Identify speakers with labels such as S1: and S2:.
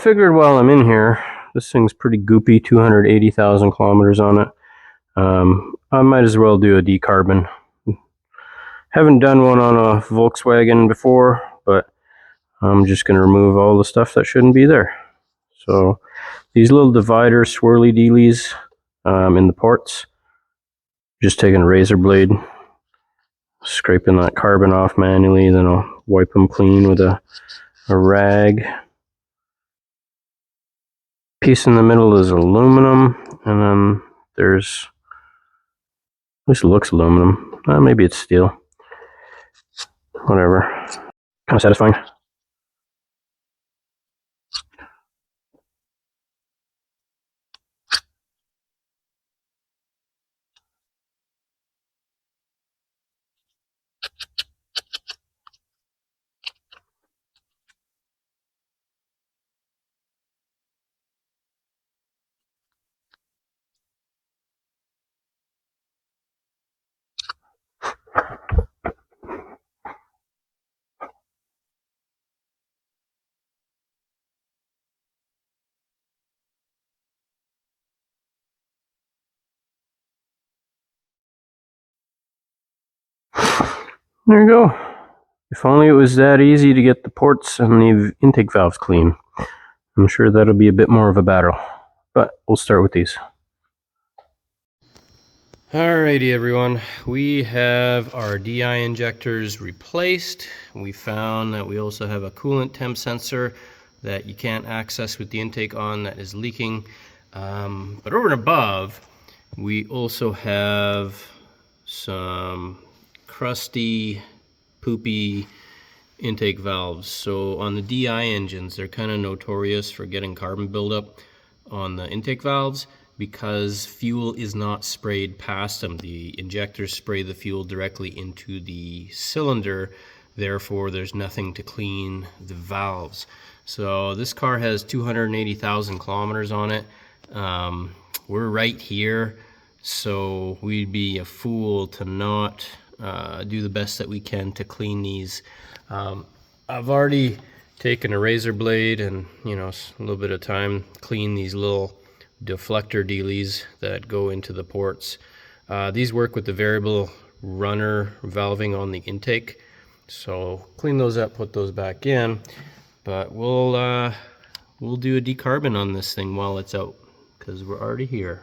S1: figured while I'm in here, this thing's pretty goopy, 280,000 kilometers on it. I might as well do a decarbon. Haven't done one on a Volkswagen before, but I'm just going to remove all the stuff that shouldn't be there. So these little divider swirly dealies in the ports, just taking a razor blade, scraping that carbon off manually, then I'll wipe them clean with a rag. Piece in the middle is aluminum, and then there's, at least it looks aluminum, maybe it's steel, whatever, kind of satisfying. There you go. If only it was that easy to get the ports and the intake valves clean. I'm sure that'll be a bit more of a battle, but we'll start with these. Alrighty everyone, we have our DI injectors replaced. We found that we also have a coolant temp sensor that you can't access with the intake on that is leaking. But over and above, we also have some crusty, poopy intake valves. So on the DI engines, they're kind of notorious for getting carbon buildup on the intake valves because fuel is not sprayed past them. The injectors spray the fuel directly into the cylinder, therefore there's nothing to clean the valves. So this car has 280,000 kilometers on it. We're right here, so we'd be a fool to not do the best that we can to clean these. I've already taken a razor blade and, a little bit of time, clean these little deflector dealies that go into the ports. These work with the variable runner valving on the intake. So clean those up, put those back in, but we'll do a decarbon on this thing while it's out, because we're already here.